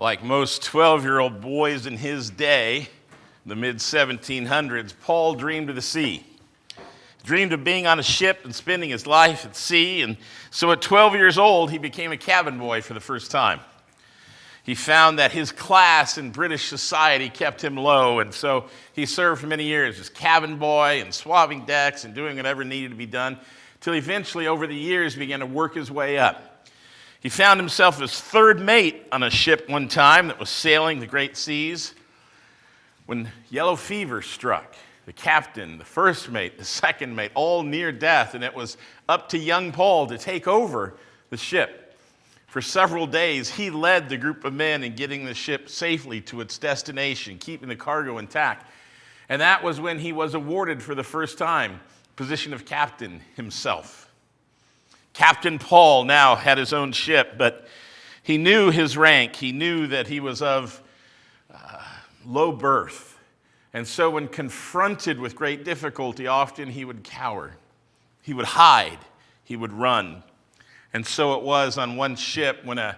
Like most 12-year-old boys in his day, the mid-1700s, Paul dreamed of the sea. He dreamed of being on a ship and spending his life at sea, and so at 12 years old, he became a cabin boy for the first time. He found that his class in British society kept him low, and so he served for many years as cabin boy and swabbing decks and doing whatever needed to be done, till eventually, over the years, began to work his way up. He found himself as third mate on a ship one time that was sailing the great seas when yellow fever struck. The captain, the first mate, the second mate, all near death, and it was up to young Paul to take over the ship. For several days, he led the group of men in getting the ship safely to its destination, keeping the cargo intact. And that was when he was awarded for the first time the position of captain himself. Captain Paul now had his own ship, but he knew his rank. He knew that he was of low birth. And so when confronted with great difficulty, often he would cower. He would hide. He would run. And so it was on one ship when a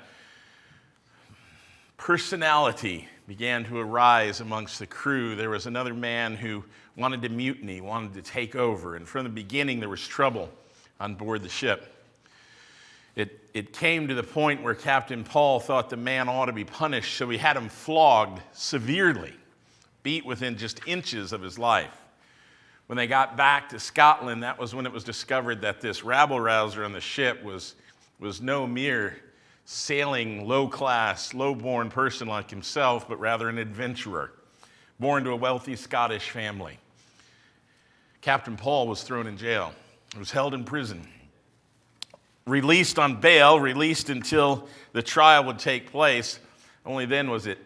personality began to arise amongst the crew. There was another man who wanted to mutiny, wanted to take over. And from the beginning, there was trouble on board the ship. It came to the point where Captain Paul thought the man ought to be punished, so he had him flogged severely, beat within just inches of his life. When they got back to Scotland, that was when it was discovered that this rabble-rouser on the ship was no mere sailing, low-class, low-born person like himself, but rather an adventurer, born to a wealthy Scottish family. Captain Paul was thrown in jail. He was held in prison. Released on bail, released until the trial would take place. Only then was it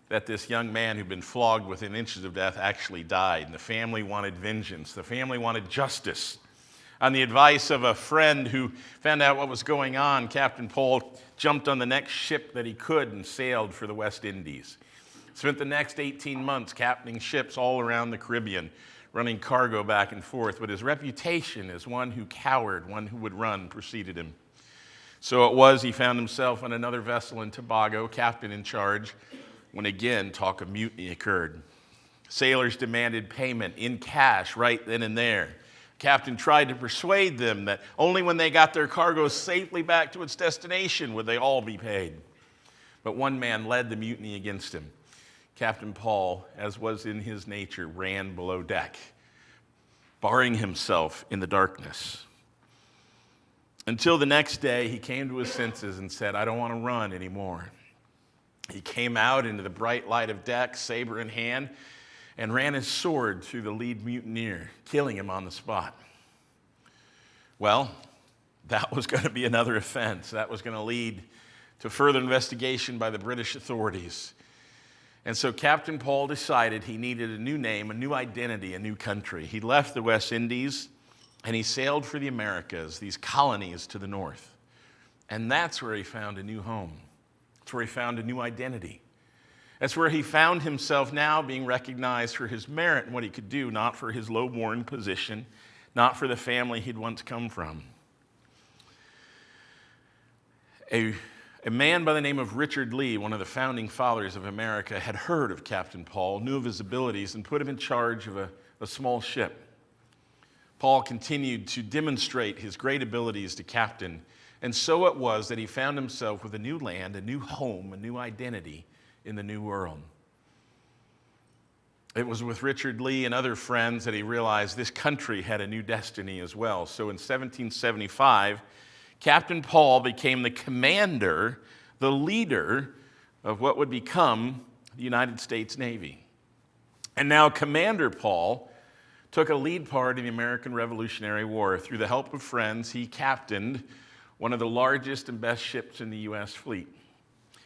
that this young man who'd been flogged within inches of death actually died. And the family wanted vengeance. The family wanted justice. On the advice of a friend who found out what was going on, Captain Paul jumped on the next ship that he could and sailed for the West Indies. Spent the next 18 months captaining ships all around the Caribbean, running cargo back and forth, but his reputation as one who cowered, one who would run, preceded him. So it was he found himself on another vessel in Tobago, captain in charge, when again talk of mutiny occurred. Sailors demanded payment in cash right then and there. Captain tried to persuade them that only when they got their cargo safely back to its destination would they all be paid. But one man led the mutiny against him. Captain Paul, as was in his nature, ran below deck, barring himself in the darkness. Until the next day, he came to his senses and said, I don't want to run anymore. He came out into the bright light of deck, saber in hand, and ran his sword through the lead mutineer, killing him on the spot. Well, that was going to be another offense. That was going to lead to further investigation by the British authorities. And so Captain Paul decided he needed a new name, a new identity, a new country. He left the West Indies and he sailed for the Americas, these colonies to the north. And that's where he found a new home. That's where he found a new identity. That's where he found himself now being recognized for his merit and what he could do, not for his low-born position, not for the family he'd once come from. A man by the name of Richard Lee, one of the founding fathers of America, had heard of Captain Paul, knew of his abilities, and put him in charge of a small ship. Paul continued to demonstrate his great abilities to captain, and so it was that he found himself with a new land, a new home, a new identity in the new world. It was with Richard Lee and other friends that he realized this country had a new destiny as well. So in 1775, Captain Paul became the commander, the leader of what would become the United States Navy. And now Commander Paul took a lead part in the American Revolutionary War. Through the help of friends, he captained one of the largest and best ships in the U.S. fleet.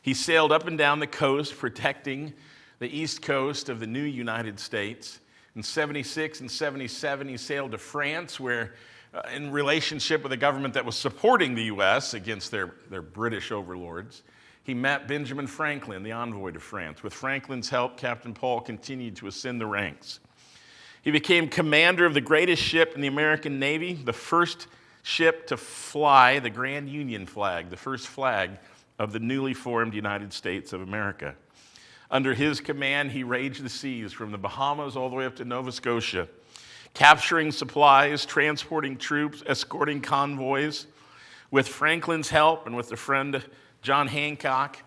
He sailed up and down the coast, protecting the east coast of the new United States. In 76 and 77, he sailed to France, where in relationship with a government that was supporting the U.S. against their British overlords, he met Benjamin Franklin, the envoy to France. With Franklin's help, Captain Paul continued to ascend the ranks. He became commander of the greatest ship in the American Navy, the first ship to fly the Grand Union flag, the first flag of the newly formed United States of America. Under his command, he raged the seas from the Bahamas all the way up to Nova Scotia, capturing supplies, transporting troops, escorting convoys. With Franklin's help and with a friend, John Hancock,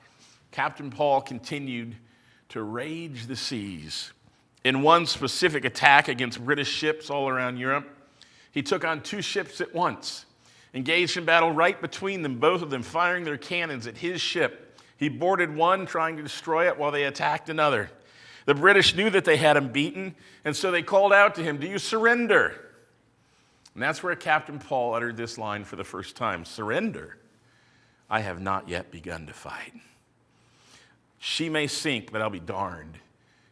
Captain Paul continued to rage the seas. In one specific attack against British ships all around Europe, he took on 2 ships at once, engaged in battle right between them, both of them firing their cannons at his ship. He boarded one, trying to destroy it while they attacked another. The British knew that they had him beaten, and so they called out to him, "Do you surrender?" And that's where Captain Paul uttered this line for the first time: "Surrender? I have not yet begun to fight. She may sink, but I'll be darned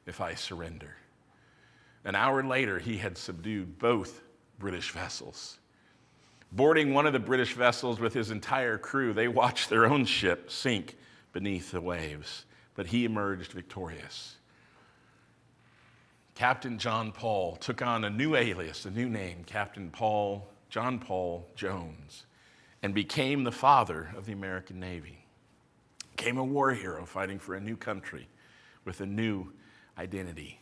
if I surrender." An hour later, he had subdued both British vessels. Boarding one of the British vessels with his entire crew, they watched their own ship sink beneath the waves, but he emerged victorious. Captain John Paul took on a new alias, a new name, Captain John Paul Jones, and became the father of the American Navy. Became a war hero fighting for a new country with a new identity.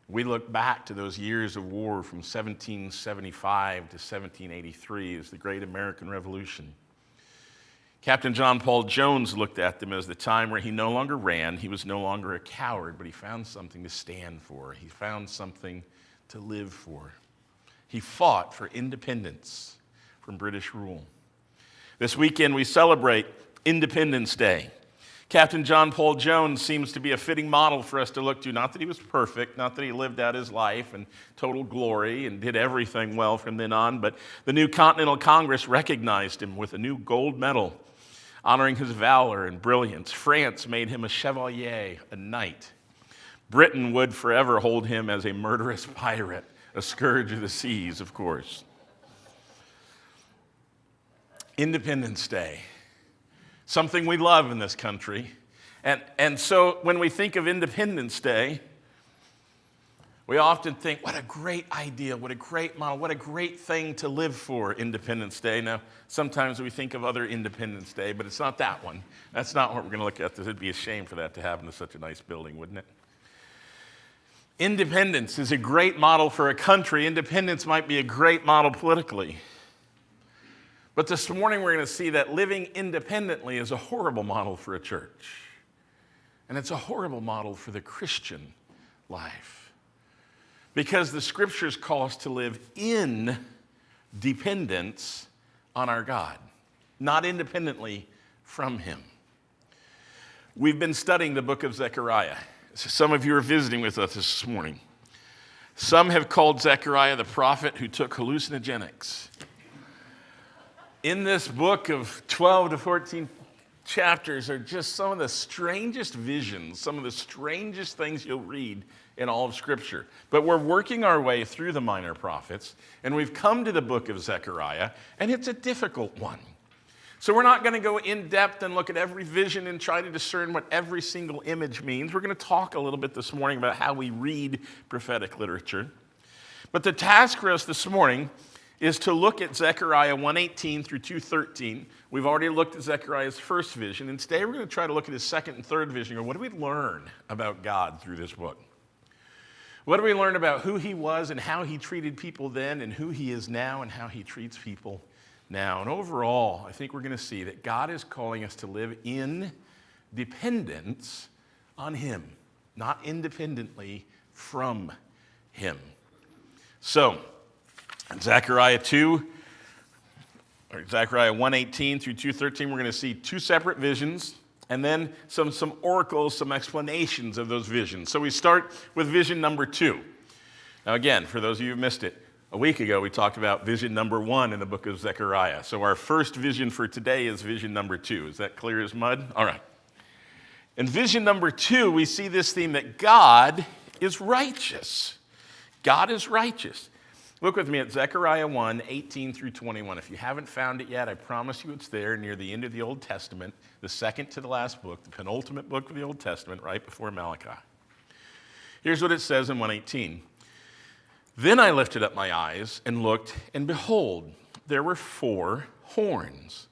We look back to those years of war from 1775 to 1783 as the Great American Revolution. Captain John Paul Jones looked at them as the time where he no longer ran, he was no longer a coward, but he found something to stand for. He found something to live for. He fought for independence from British rule. This weekend we celebrate Independence Day. Captain John Paul Jones seems to be a fitting model for us to look to. Not that he was perfect, not that he lived out his life in total glory and did everything well from then on, but the new Continental Congress recognized him with a new gold medal, honoring his valor and brilliance. France made him a chevalier, a knight. Britain would forever hold him as a murderous pirate, a scourge of the seas, of course. Independence Day. Something we love in this country. And so when we think of Independence Day, we often think, what a great idea, what a great model, what a great thing to live for, Independence Day. Now, sometimes we think of other Independence Day, but it's not that one. That's not what we're going to look at. It'd be a shame for that to happen to such a nice building, wouldn't it? Independence is a great model for a country. Independence might be a great model politically. But this morning we're going to see that living independently is a horrible model for a church. And it's a horrible model for the Christian life. Because the scriptures call us to live in dependence on our God, not independently from him. We've been studying the book of Zechariah. Some of you are visiting with us this morning. Some have called Zechariah the prophet who took hallucinogenics. In this book of 12 to 14 chapters are just some of the strangest visions, some of the strangest things you'll read in all of Scripture. But we're working our way through the minor prophets, and we've come to the book of Zechariah, and it's a difficult one. So we're not going to go in depth and look at every vision and try to discern what every single image means. We're going to talk a little bit this morning about how we read prophetic literature. But the task for us this morning is to look at Zechariah 1:18 through 2:13. We've already looked at Zechariah's first vision, and today we're going to try to look at his second and third vision. Or what do we learn about God through this book? What do we learn about who he was and how he treated people then, and who he is now and how he treats people now? And overall, I think we're going to see that God is calling us to live in dependence on him, not independently from him. So, Zechariah 1:18 through 2:13, we're going to see two separate visions, and then some oracles, some explanations of those visions. So we start with vision number 2. Now again, for those of you who missed it, a week ago we talked about vision number 1 in the book of Zechariah. So our first vision for today is vision number 2. Is that clear as mud? All right. In vision number 2, we see this theme that God is righteous. God is righteous. Look with me at Zechariah 1:18 through 21. If you haven't found it yet, I promise you it's there near the end of the Old Testament, the second to the last book, the penultimate book of the Old Testament, right before Malachi. Here's what it says in 1:18. Then I lifted up my eyes and looked, and behold, there were 4 horns.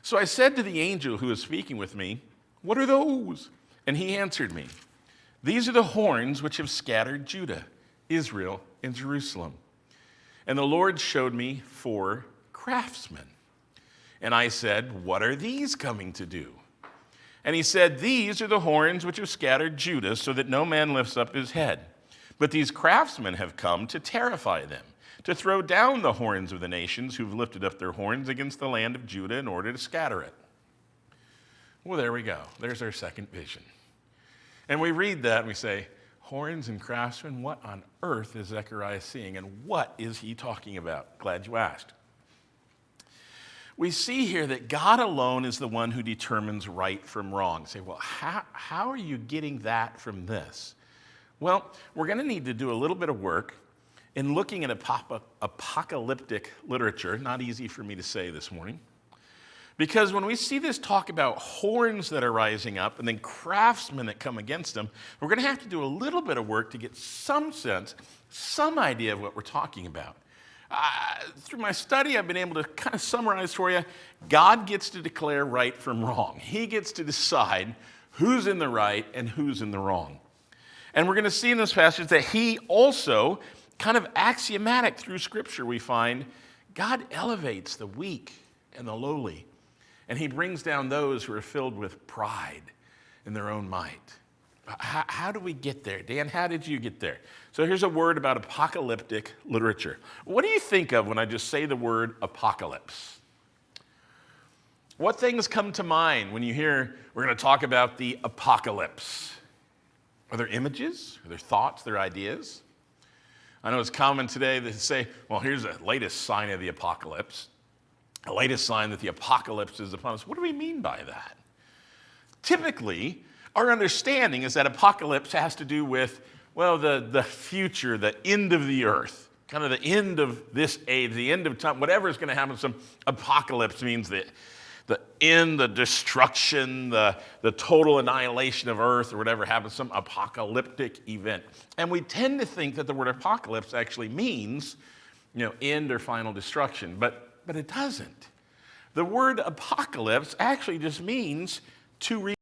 So I said to the angel who was speaking with me, "What are those?" And he answered me, "These are the horns which have scattered Judah, Israel, and Jerusalem." And the Lord showed me 4 craftsmen. And I said, "What are these coming to do?" And he said, "These are the horns which have scattered Judah, so that no man lifts up his head. But these craftsmen have come to terrify them, to throw down the horns of the nations who've lifted up their horns against the land of Judah in order to scatter it." Well, there we go. There's our second vision. And we read that and we say, horns and craftsmen, what on earth is Zechariah seeing? And what is he talking about? Glad you asked. We see here that God alone is the one who determines right from wrong. You say, well, how are you getting that from this? Well, we're going to need to do a little bit of work in looking at apocalyptic literature. Not easy for me to say this morning. Because when we see this talk about horns that are rising up and then craftsmen that come against them, we're going to have to do a little bit of work to get some sense, some idea of what we're talking about. Through my study, I've been able to kind of summarize for you. God gets to declare right from wrong. He gets to decide who's in the right and who's in the wrong. And we're going to see in this passage that he also, kind of axiomatic through Scripture, we find God elevates the weak and the lowly. And he brings down those who are filled with pride in their own might. How do we get there? Dan, how did you get there? So here's a word about apocalyptic literature. What do you think of when I just say the word apocalypse? What things come to mind when you hear we're going to talk about the apocalypse? Are there images? Are there thoughts? Are there ideas? I know it's common today to say, well, here's the latest sign of the apocalypse. The latest sign that the apocalypse is upon us. What do we mean by that? Typically, our understanding is that apocalypse has to do with, well, the future, the end of the earth, kind of the end of this age, the end of time, whatever is going to happen. Some apocalypse means the end, the destruction, the total annihilation of earth or whatever happens, some apocalyptic event. And we tend to think that the word apocalypse actually means, end or final destruction, but it doesn't. The word apocalypse actually just means to